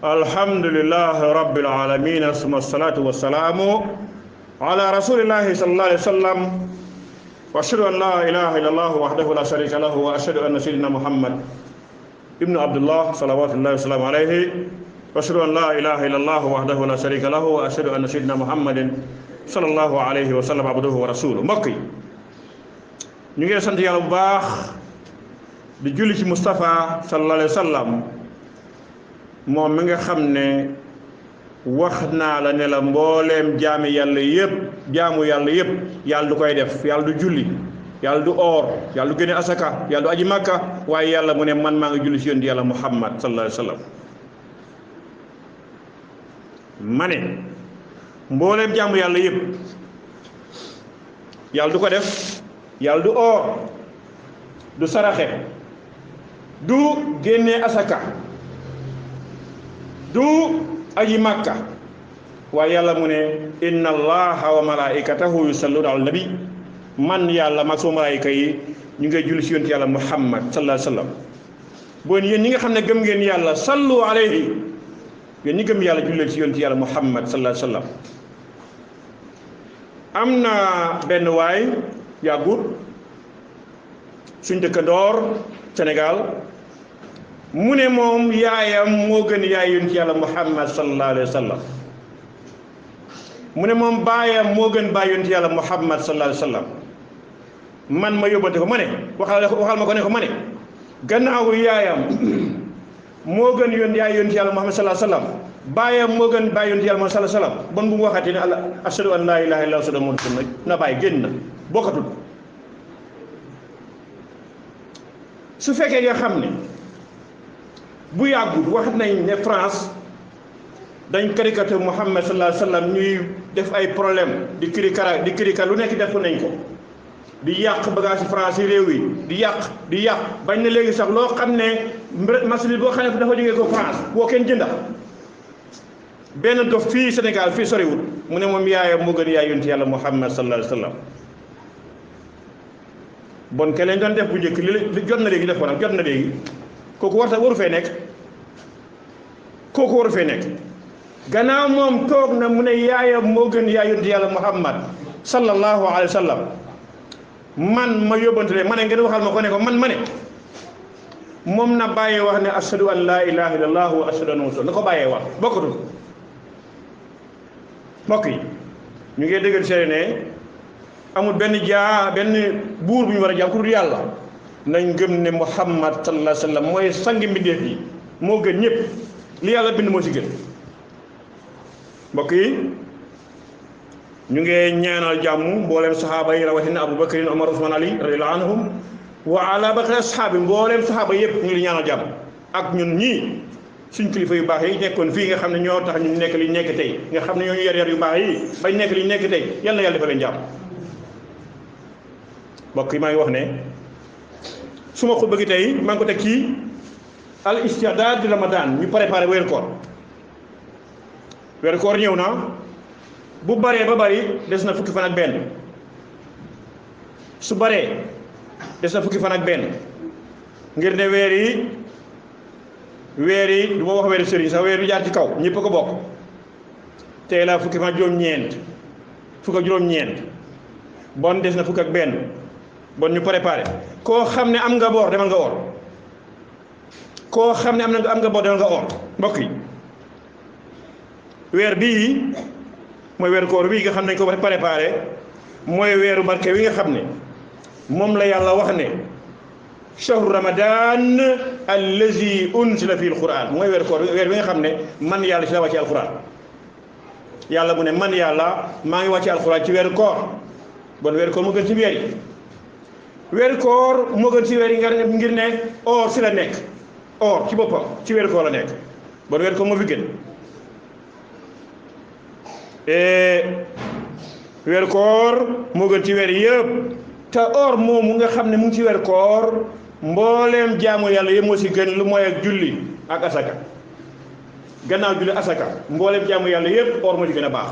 alhamdulillahi rabbil alamin summa salatu wassalamu ala rasulillahi sallallahu alaihi wasallam wa ashhadu an la ilaha illallah wahdahu la sharika lahu wa ashhadu anna sayyidina Muhammad ibnu Abdullah salawatullahi wa salamu alayhi wa ashhadu an la ilaha illallah wahdahu la sharika lahu wa ashhadu anna sayyidina Muhammadin sallallahu alayhi wa sallam abduhu wa rasuluhu. mbokk yi ñu ngi sant yàlla bu baax di julli ci Mustafa sallallahu alayhi wa sallam moom mi nga xam ne wax naa la ne la mbooleem jaamu yàlla yëpp yàlla du koy def, yàlla du julli, yàlla du oor, yàlla du génne asaka, yàlla du aji màkka, waaye yàlla mu ne man maa ngi julli ci yonent yàlla Muhammad sallallahu alayhi wa sallam. ma ne mbooleem jaamu yàlla yëpp yàlla du ko def, yàlla du oor, du saraxe, du génne asaka, du aji màkka, waaye yàlla mu ne inna allaha wa malaikatahu yusalluna ala nabi, man yàlla mag suma malaayika yi ñu ngay julli ci yonent yàlla Muhammad sallallahu alayhi wa sallam. bon yéen ñi nga xam ne gëm ngeen yàlla sallu alayhi, yéen ñi gëm yàlla jullee ci yonent yàlla Muhammad sallallahu alayhi wa sallam. am na benn waay yàggut suñ dëkkandoor Sénégal mu ne moom yaayam moo gën yaay yonent yàlla Muhammad sallallahu alayhi wa sallam. mu ne moom baayam moo gën baay yonent yàlla Muhammad sallallahu alayhi wa sallam. man ma yóbbante ko ma ne waxal ma ko ne ko ma ne gannaaw yaayam moo gën yaay yonent yàlla Muhammad sallallahu alayhi wa sallam, baayam moo gën baay yonent yàlla Muhammad sallallahu alayhi wa sallam. bon bu mu waxati ne ashhadu an laa ilaaha illallaah ashhadu anna muhammadan rasulullah na bàyyi génn na bokkatul. su fekkee nga xam ne bu yàggul wax nañ ne France dañ caricature Muhammad sallallahu alayhi wa sallam, ñuy def ay problème di kirika lu nekk def nañ ko, di yàq bagage France yi réew yi, di yàq bañ na léegi sax loo xam ne machine boo xam ne dafa jógee ko France boo kenn jënda. benn dof fii Sénégal fii soriwul mu ne moom yaayam moo gën yaay yonent yàlla Muhammad sallallahu alayhi wa sallam. bon ke leen doon def bu njëkk li jot na léegi def ko nag jot na léegi, kooku waru fee nekk gannaaw moom toog na mu ne yaayam moo gën yaay yonent yàlla Muhammad sallallahu alayhi wa sallam. man ma yóbbante leen ma ne ngeen waxal ma ko ne ko man ma ne moom na bàyyee wax ne ashhadu an laa ilaaha illallaah wa ashhadu anna muhammadan rasulullah, na ko bàyyee wax bokkatul. mbokk yi ñu ngi dëggal seede ne amul benn buur bu ñu war a jaam ku dul yàlla. nañ gëm ne Muhammad sallallahu alayhi wa sallam mooy sangi mbindeef yi, moo gën ñëpp, li yàlla bind moo ci gën. mbokk yi ñu ngi ñaanal jàmm mbooleem saxaaba yi rawatina Abu Bakrin Omar Usman Ali radiyallahu anhum wa ala baqi ashaabi, mbooleem saxaaba yëpp ñu ngi ñaanal jàmm. ak ñun ñii suñ kilifa yu baax yi nekkoon fii nga xam ne ñoo tax ñu nekk li nekk tey, nga xam ne ñoo ñu yar yu baax yi bañ nekk li nekk tey, yal na yàlla defal leen jàmm. mbokk yi maa ngi wax ne suma xutba gi tey maa ngi ko teg ci al istidaad di Ramadan, ñu préparé weeru koor. weeru koor ñëw na, bu baree ba bari des na fukki fan ak benn, su baree des na fukki fan ak benn, ngir ne weer yi du ma wax weeri sëriñ sax weer yu jaar ci kaw ñëpp ko bokk. tey la fukki fan ak juróom-ñeent, fukk ak juróom-ñeent, bon des na fukk ak benn, bon ñu préparé. koo xam ne am nga boor demal nga oor, koo xam ne am nga boor demal nga oor. mbokk yi weer bii mooy weeru koor bii nga xam ne dañ ko préparé, mooy weeru barke wi nga xam ne moom la yàlla wax ne shahru ramadan allazi unzila fi alquran, mooy weeru koor weer wi nga xam ne man yàlla ci la wàcce alquran. yàlla mu ne man yàlla maa ngi wàcce alquran ci weeru koor. bon weeru koor moo gën ci weer yi, weeru koor moo gën ci weer yi ngir ne or si la nekk, or ci boppam ci weeru koor la nekk. bon weeru koor moo fi gën. weeru koor moo gën ci weer yëpp, te or moomu nga xam ne mu ngi ci weeru koor mbooleem jaamu yàlla yëpp moo si gën, lu mooy ak julli ak asaka. gannaaw julli asaka mbooleem jaamu yàlla yëpp or moo ci gën a baax.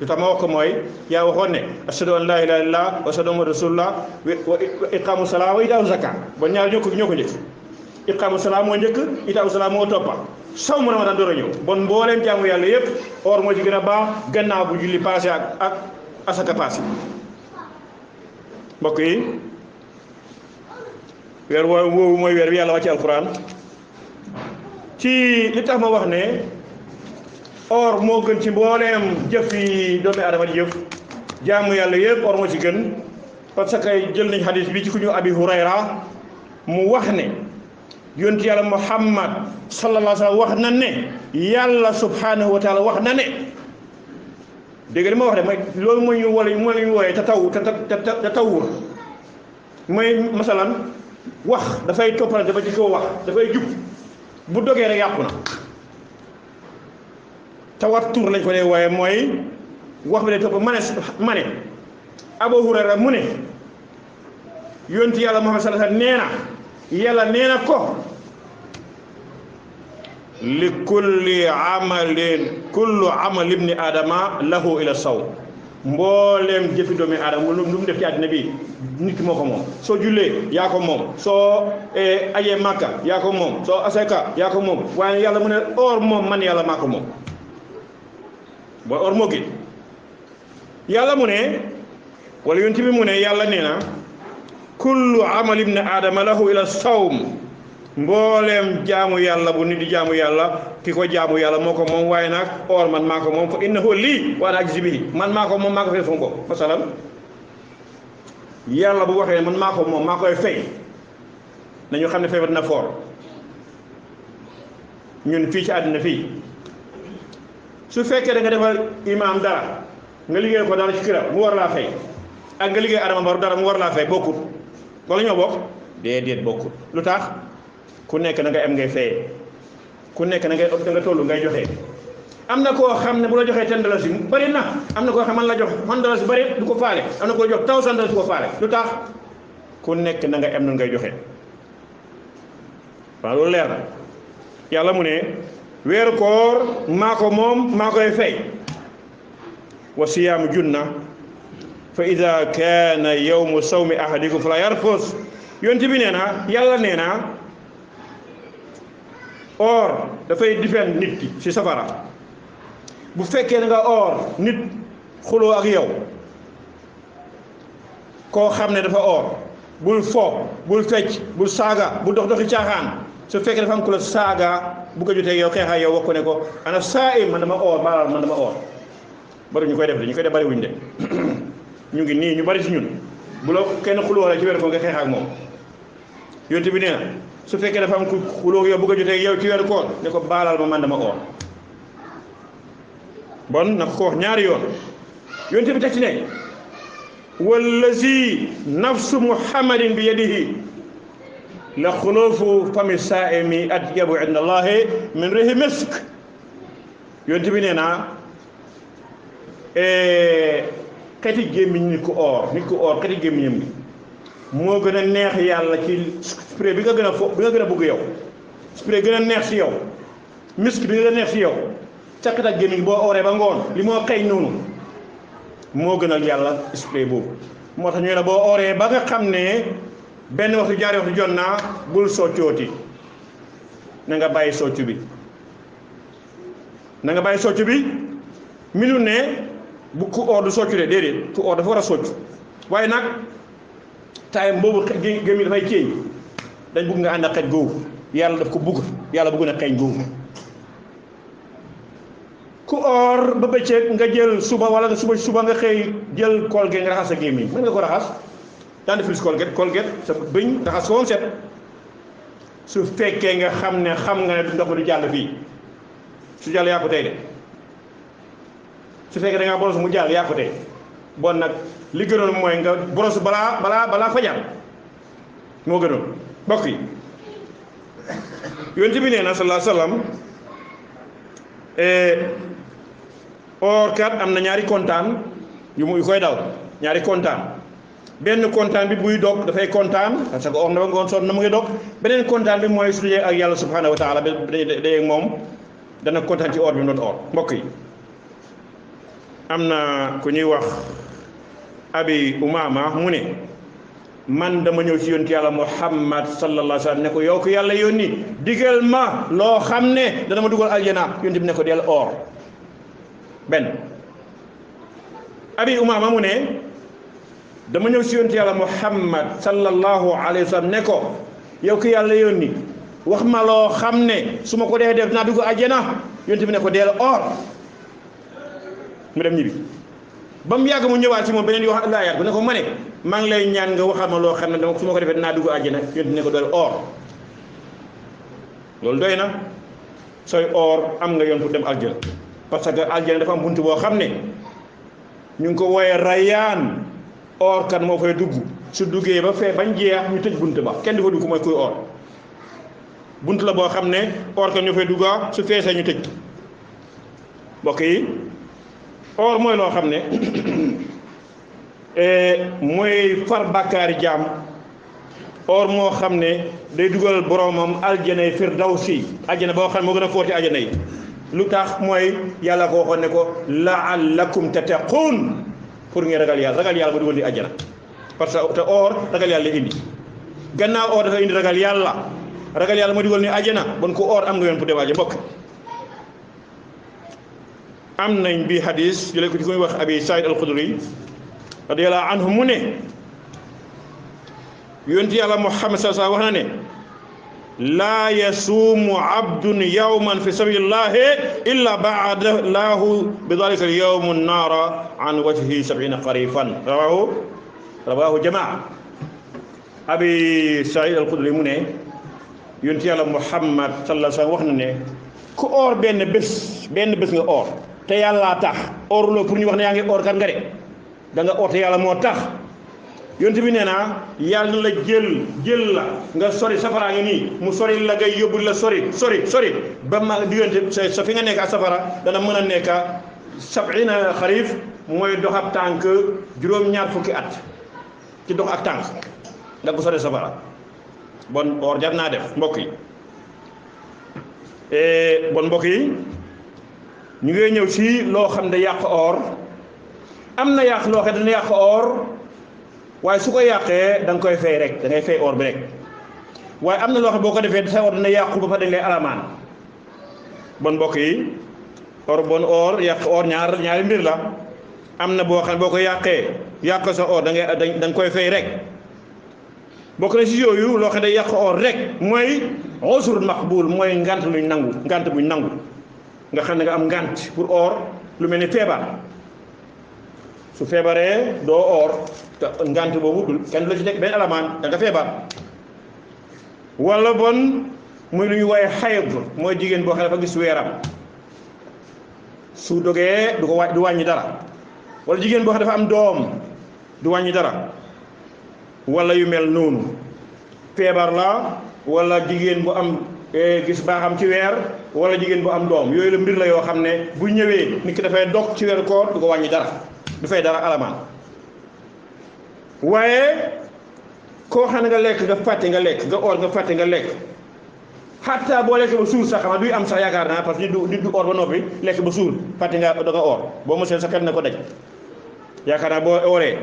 lu tax ma wax ko mooy yaa waxoon ne ashhadu an laa ilaaha illallaah wa ashhadu anna muhammadan rasulullah wa iqaamu salaa wa itaawu zakaa, ba ñaar ñoo ko njëkk. iqaamu salaam moo njëkk itaamu salaam moo toppa saw mu ramadan door a ñëw bon mbooleem jaamu yàlla yëpp or moo ci gën a baax gannaaw bu julli passé ak asaka passé mbokk yi weer woowu mooy weer bi yàlla wàcce alquran ci li tax ma wax ne or moo gën ci mbooleem jëf yi doomi adama di jëf jaamu yàlla yëpp or moo ci gën parce que jël nañ xadis bi ci ku ñu abi hurayra mu wax ne yonent yàlla muhammad sallallahu alayhi wa sallam wax na ne yàlla subhanahu wa taala wax na ne dégg li ma wax de mooy loolu mooy ñu wala moo la ñu wooyee tatawur mooy masalan wax dafay toppalante ba ci kaw wax dafay jub bu dogee rek yàqu na tawattur lañ ko dee wooye mooy wax bi day topp ma ne Abu Hurayra mu ne yonent yàlla Muhammad sallallahu alayhi wa sallam nee na yàlla nee na ko li kulli amal ibni adama lahu ila saw mbooleem jëfi doomi aadama lu mu def ci àddina bi nit ki moo ko moom soo jullee yaa ko moom soo ajee màkka yaa ko moom soo asaka yaa ko moom waaye yàlla mu ne or moom man yàlla maa ko moom booy or moo gi yàlla mu ne wala yonent bi mu ne yàlla nee na kullu amal ibni adama lahu ila sawm mbooleem jaamu yàlla bu nit di jaamu yàlla ki ko jaamu yàlla moo ko moom waaye nag or man maa ko moom fa innahu lii wa ana ajzi bihi man maa ko moom maa ko fay sama bopp masalan yàlla bu waxee man maa ko moom maa koy fay nañu xam ne feebar na foor ñun fii ci àddina fii su fekkee da nga defal imaam dara nga liggéey ko dara ci këram mu war laa fay ak nga liggéey adama baru dara mu war laa fay bokkut wala ñoo bokk déedéet bokkut lu tax ku nekk na nga am ngay fayee ku nekk na nga tollu ngay joxe am na koo xam ne bu la joxee $10 bari na am na koo xam man la jox $100 bari du ko faale am na koo jox $1000 du ko faale lu tax ku nekk na nga am na ngay joxe waaw loolu leer na yàlla mu ne weeru koor maa ko moom maa koy fay wa siyaamu junna fa ida kaana yawmu sawmi ahadikum fala yarfus yonent bi nee na yàlla nee na or dafay difeen nit ki ci safara bu fekkee nga or nit xuloo ak yow koo xam ne dafa or bul fo bul fecc bul saaga bul doxi caaxaan su fekkee dafa am ku la saaga bu ko jotee yow xeexaa yow wax ko ne ko ana saa man dama or baalal man dama or bari ñu koy def bari wuñ de ñu ngi nii ñu bari ci ñun bu la kenn xuloo la ci weeru ko nga xeex ak moom yonent bi nee na su fekkee dafa am ku xuloo yow bu ko jotee yow ci weeru koor ne ko baalal ma man dama or bon na ko wax ñaari yoon yonent bi teg ci ne wallazi nafsu muhammadin bi yadihi la xuluufu fami saa'imi atyabu inda allahi min rihi misk yonent bi nee na xeti gémmiñ nit ku or xeti gémmiñam bi moo gën a neex yàlla ci spray bi nga gën a bëgg yow spray gën a neex ci yow misk bi nga gën a neex ci yow caqit ak gémmiñ boo ooree ba ngoon li moo xeeñ noonu moo gënal yàlla spray boobu moo tax ñu ne boo ooree ba nga xam ne benn waxtu jaari waxtu jot naa bul soccooti na nga bàyyi soccu bi minu ne bu ku or du soccu de déedéet ku or dafa war a soccu waaye nag taayam boobu gémmi dafay ceeñ dañ bugg nga ànd ak xet googu yàlla daf ko bugg yàlla bugg na xeeñ googu ku or ba bëccëg nga jël suba wala suba nga xëy jël Colgate nga raxas sa gémmiñ mën nga ko raxas daan def Colgate sa bëñ raxas ko woon set su fekkee nga xam ne ndox mi du jàll fii su jàll yaa ko tey de su fekkee da ngaa boros mu jàll yaa ko tey bon nag li gënoon mooy nga boros balaa fajar moo gënoon mbokk yi yonent bi nee na sallallahu alayhi wasallam or kat am na ñaari kontaan yu muy koy daw ñaari kontaan benn kontaan bi buy dog dafay kontaan parce que or na ba ngoon sonn na mu ngi dog beneen kontaan bi mooy su dee ak yàlla subhanahu wa taala day moom dana kontaan ci or bi mu doon or mbokk yi am na ku ñuy wax abi umama mu ne man dama ñëw ci yonent yàlla Muhammad sallallahu alayhi wa sallam ne ko yow ko yàlla yónni digal ma loo xam ne dana ma dugal aljana yonent bi ne ko del or benn abi umaama mu ne dama ñëw ci yonent yàlla Muhammad sallallahu alayhi wa sallam ne ko yow ko yàlla yónni wax ma loo xam ne su ma ko dee def naa dugg aljana yonent bi ne ko del or mu dem ñibbi ba mu yàgg mu ñëwaat ci moom beneen yoo xam laayaat bu ne ko ma ne maa ngi lay ñaan nga waxal ma loo xam ne dama su ma ko defee dinaa dugg àjjana yonent ne ko dool or loolu doy na sooy or am nga yoon pour dem aljana parce que aljana dafa am bunt boo xam ne ñu ngi ko wooyee rayaan or kan moo fay dugg su duggee ba fee bañ jeex ñu tëj bunt ba kenn du fa dugg mooy kuy or bunt la boo xam ne or kan ñu fay dugga su feesee ñu tëj mbokk yi or mooy loo xam ne mooy far bàkkaari jaam or moo xam ne day dugal boromam aljanay firdawsi aljana boo xam ne moo gën a footi aljana yi lu tax mooy yàlla ko waxoon ne ko la'allakum tattaqun pour ngeen ragal yàlla ba dugal di aljana parce que te or ragal yàlla indi gannaaw or dafa indi ragal yàlla moo dugal ni aljana bon ko or am nga yoon pour dem aljana mbokk am nañ bi hadis jëlee ko ci koy wax abi Saïd al-Khudri radiyallahu anhu mu ne yonent yàlla Muhammad sallallahu alayhi wa sallam wax na ne laa yasuumu abdun yawman fi sabilillahi illa ba'ada lahu bi dhalika al-yawm an-naara an wajhihi 70 kharifan rawahu jamaa abi Saïd al-Khudri mu ne yonent yàlla Muhammad sallallahu alayhi wa sallam wax na ne ku or benn bés nga or te yàlla tax orloo pour ñu wax ne yaa ngi or kat nga de da nga or te yàlla moo tax yonent bi nee naa yàlla la jël la nga sori safaraa ngi nii mu sori la ngay yóbbu la sori ba ma diggante sa fi nga nekk ak safara dana mën a nekk 70 xarif mooy dox ab tànk juróom-ñaar fukki at ci dox ak tànk nga ko sori safara bon or jar naa def mbokk yi ñu ngi ñëw ci loo xam ne yàq or am na yàq loo xam ne dana yàq or waaye su ko yàqee da nga koy fay rek da ngay fay or bi rek waaye am na loo xam boo ko defee sa or dana yàqu ba fa dañ lay alamaan bon mbokk yi or yàq or ñaari mbir la am na boo xam ne boo ko yàqee yàq sa or da nga koy fay rek bokk na ci yooyu loo xam ne yàq or rek mooy usrul maqbul mooy ngant buñ nangu nga xam ne nga am ngant pour or lu mel ni feebar su feebaree doo or te ngant boobu kenn du la ci nekk benn alamaan da nga feebar wala bon muy lu ñuy woowee xayd mooy jigéen boo xam ne dafa gis weeram su dogee du wàññi dara wala jigéen boo xam ne dafa am doom du wàññi dara wala yu mel noonu feebar la wala jigéen bu am gis baaxam ci weer wala jigéen bu am doom yooyu la mbir la yoo xam ne bu ñëwee nit ki dafay dog ci weeru koor du ko wàññi dara du fay dara alamaan waaye koo xam ne nga lekk nga fàtte nga lekk nga or nga fàtte nga lekk xatta boo lekk ba suur sax xam duy am sax yaakaar naa parce que nit du or ba noppi lekk ba suur fàtte nga da nga or boo mosee sa xel na ko daj yaakaar naa boo oree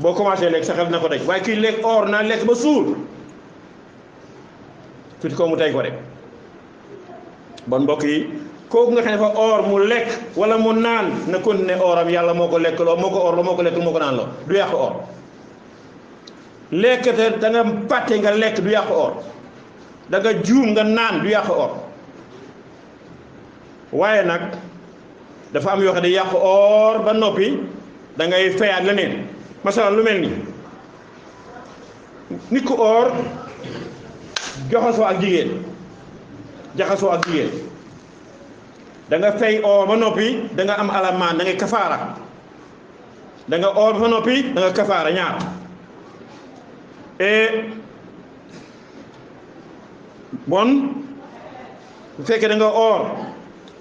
boo commencé lekk sa xel na ko daj waaye kii lekk or naa lekk ba suur tuuti ko mu tey ko rek bon mbokk yi kooku nga xam ne fa or mu lekk wala mu naan na continuer oram yàlla moo ko lekk loo moo ko or loo moo ko lekk moo ko naan loo du yàq or lekk te da nga pàtte nga lekk du yàq or da nga juum nga naan du yàq or waaye nag dafa am yoo xam ne yàq or ba noppi da ngay fayaat leneen masalan lu mel ni nit ku or jaxasoo ak jigéen da nga fay or ba noppi da nga am alamaan da ngay kafaara da nga or ba noppi da nga kafaara ñaar bon bu fekkee da nga or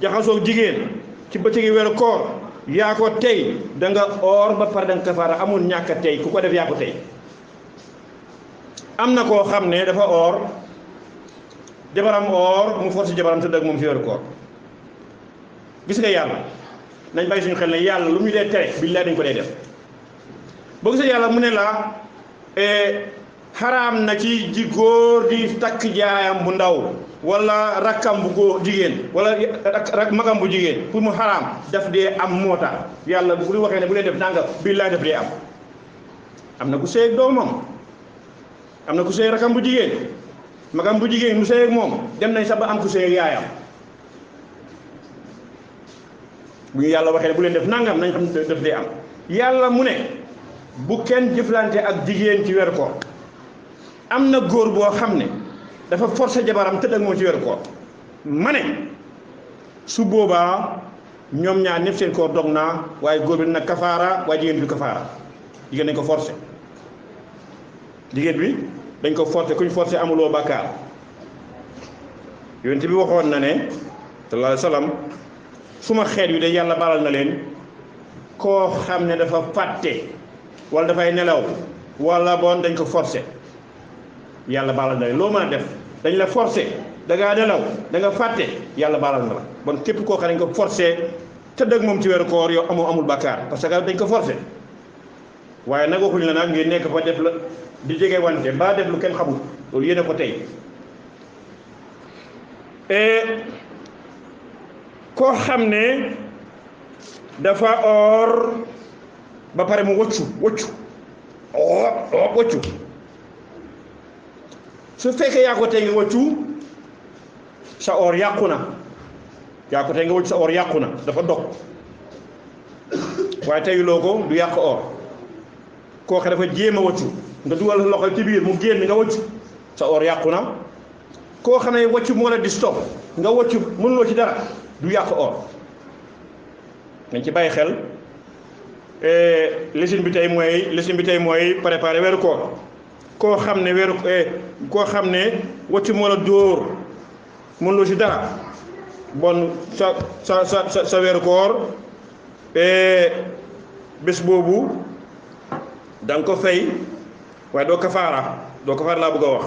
jaxasoo jigéen ci bëccëgi weeru koor yaa ko tey da nga or ba pare da nga kafaara amul ñàkk a tey ku ko def yaa ko tey am na koo xam ne dafa or jabaram or mu forcé jabaram tëdd ak moom ci weeru koor gis nga yàlla nañ bàyyi suñu xel ne yàlla lu mu dee tere billaay dañ ko dee def boo gisee yàlla mu ne la xaraam na ci ji góor di takk jaayam bu ndaw wala rakkam bu góor jigéen wala magam bu jigéen pour mu xaraam daf dee am moo tax yàlla bu ñu waxee ne bu leen def nanga billaay daf dee am na ku sëy ak doomam am na ku sëy rakkam bu jigéen magam bu jigéen mu sëy ak moom dem nañ sax ba am ku sëy ak yaayam bu ñu yàlla waxee ne bu leen def nangam nañ xam ne daf dee am yàlla mu ne bu kenn jëflante ak jigéen ci weeru koor am na góor boo xam ne dafa forcé jabaram tëdd ak moom ci weeru koor ma ne su boobaa ñoom ñaar ñëpp seen koor dog naa waaye góor bi dina kafaara waaye jigéen bi du kafaara jigéen dañ ko forcé jigéen bi dañ ko forcé kuñ forcé amuloo bàkkaar yonent bi waxoon na ne sallallahu alayhi wa sallam suma xeet wi de yàlla baalal na leen koo xam ne dafa fàtte wala dafay nelaw wala bon dañ ko forcé yàlla baalal na leen loo mën a def dañ la forcé da ngaa nelaw da nga fàtte yàlla baalal na la bon képp koo xam ne dañ ko forcé tëdd ak moom ci weeru koor yow amul bàkkaar parce que dañ ko forcé waaye nag waxuñ la nag ngeen nekk fa def la di jege wante ba def lu kenn xamul loolu yéene ko tey koo xam ne dafa or ba pare mu wëccu su fekkee yaa ko tey nga wëccu sa or yàqu na yaa ko tey nga wëccu sa or yàqu na dafa dog waaye teyuloo ko du yàq or koo xam dafa jéem a wëccu nga dugal loxo ci biir mu génn nga wëccu sa or yàqu na koo xam ne wëccu moo la di stop nga wëccu mënuloo ci dara du yàq or nañ ci bàyyi xel leçon bi tey mooy préparer weeru koor koo xam ne wëccu moo la dóor mënuloo ci dara bon sa weeru koor bés boobu da nga ko fay waaye doo kafaara laa bëgg a wax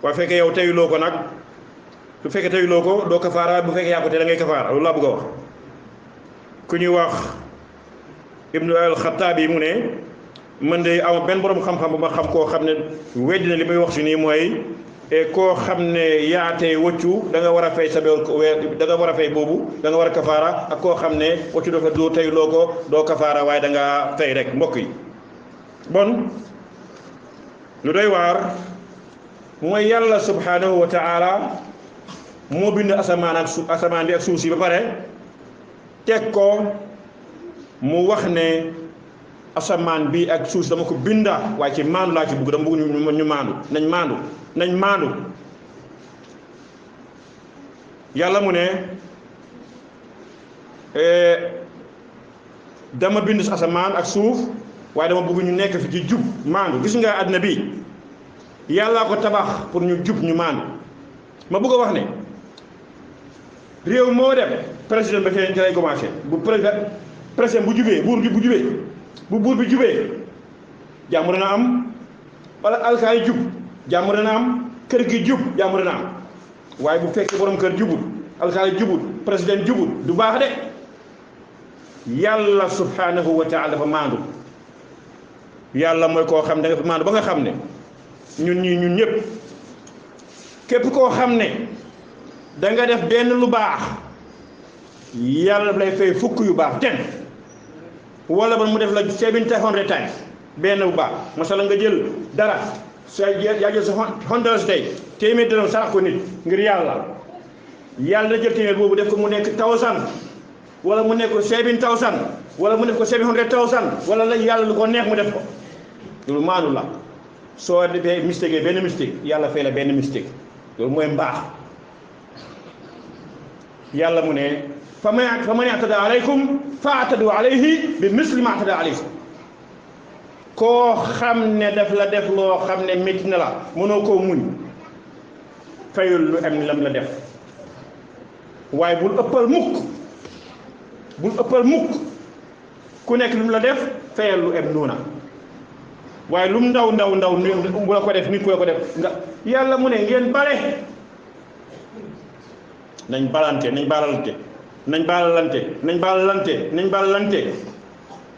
waaye fekkee yow teyuloo ko nag su fekkee teyuloo ko doo kafaara bu fekkee yaa ko tey da ngay kafaara loolu laa bëgg a wax ku ñuy wax ibnu al-Xattaabi mu ne man de am benn borom xam-xam bu ma xam koo xam ne weddi na li may wax si nii mooy koo xam ne yaatee wëccu da nga war a fay sa weer da nga war a fay boobu da nga war a kafaara ak koo xam ne wëccu dafa doo teyuloo ko doo kafaara waaye da nga fay rek mbokk yi bon lu doy waar mooy yàlla subhanahu wa ta'ala moo bind asamaan bi ak suuf si ba pare teg ko mu wax ne asamaan bi ak suuf si dama ko binda waaye ci maandu laa ci bugg dama bugg ñu maandu nañ maandu yàlla mu ne dama bind asamaan ak suuf waaye dama bëgg ñu nekk fi ci jub maandu gis nga àddina bi yàllaa ko tabax pour ñu jub ñu maandu ma bëgg a wax ne réew moo dem président ba ci lay commencé bu président bu jubee buur bi jubee jàmm dana am wala alkaay jub jàmm dana am kër gi jub jàmm dana am waaye bu fekkee borom kër jubul alkaay jubul président jubul du baax de yàlla subhanahu wa taala dafa maandu yàlla mooy koo xam ne da nga fa maandu ba nga xam ne ñun ñëpp képp koo xam ne da nga def benn lu baax yàlla lay fay fukk yu baax ten wala ba mu def la 700 times benn bu baax masala nga jël dara yaa jël sa $100 tey téeméer dërëm sarax ko nit ngir yàlla da jël téeméer boobu def ko mu nekk 1000 wala mu nekk ko 7000 wala mu def ko 700,000 wala la yàlla lu ko neex mu def ko loolu maanu la soo defee mistake benn mistake yàlla fay la benn mistake loolu mooy mbaax yàlla mu ne fa man i'tada alaykum fa'tadu alayhi bi misli ma i'tada alaykum koo xam ne daf la def loo xam ne métti na la mënoo koo muñ fayul lu am lam la def waaye bul ëppal mukk ku nekk lu mu la def fayal lu am noona waaye lu mu ndaw bu la ko def nit ku la ko def nga yàlla mu ne ngeen bare nañ baalalante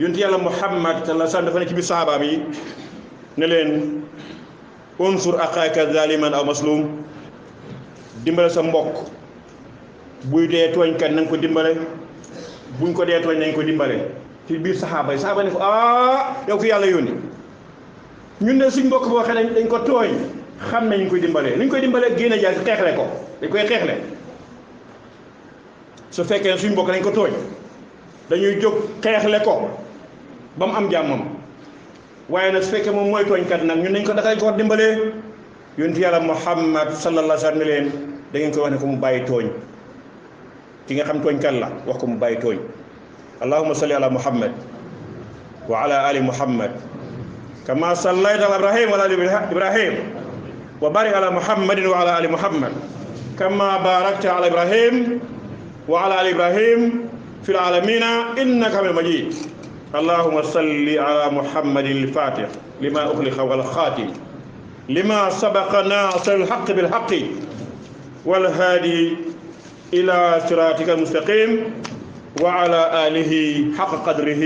yonent yàlla Muhammad sallallahu alayhi wasallam dafa ne ci biir sahaaba yi ne leen unsur axaaka zaliman aw maslum dimbale sa mbokk buy dee tooñkat na nga ko dimbale buñ ko dee tooñ nañ ko dimbale ci biir saxaaba ne ko yow ko yàlla yónni ñun de suñ mbokk boo xam ne dañ ko tooñ xam nañ koy dimbalee ni ñu koy dimbalee génne jaay si xeexle ko dañ koy xeexle su fekkee suñ mbokk dañ ko tooñ dañuy jóg xeexle ko ba mu am jàmmam waaye nag su fekkee moom mooy tooñkat nag ñun nañ ko dakay ko dimbalee yonent yàlla Muhammad sallallahu alayhi wa sallam ne leen da ngeen koy wax ne ko mu bàyyi tooñ ki nga xam tooñkat la wax ko mu bàyyi tooñ allahumma salli ala muhammad wa ala ali muhammad kama sallayta ala ibrahim wa ala ali ibrahim wa barik ala muhammadin wa ala ali muhammad kama barakta ala ibrahim wa ala ali ibrahim fil alamina innaka hamidun majid اللهم صل على محمد الفاتح لما أخلق والخاتم لما سبق ناصر الحق بالحق والهادي إلى صراطك المستقيم وعلى آله حق قدره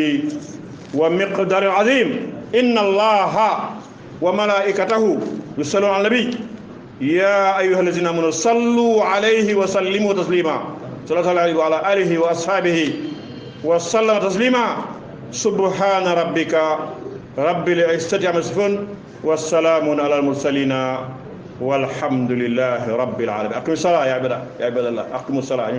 ومقدار عظيم إن الله وملائكته يصلون على النبي يا أيها الذين آمنوا صلوا عليه وسلموا تسليما صلى الله عليه وعلى آله وأصحابه وسلم تسليما سبحان ربك رب العزة عما يصفون والسلام على المرسلين والحمد لله رب العالمين. أقم الصلاة يا عباد الله أقم الصلاة.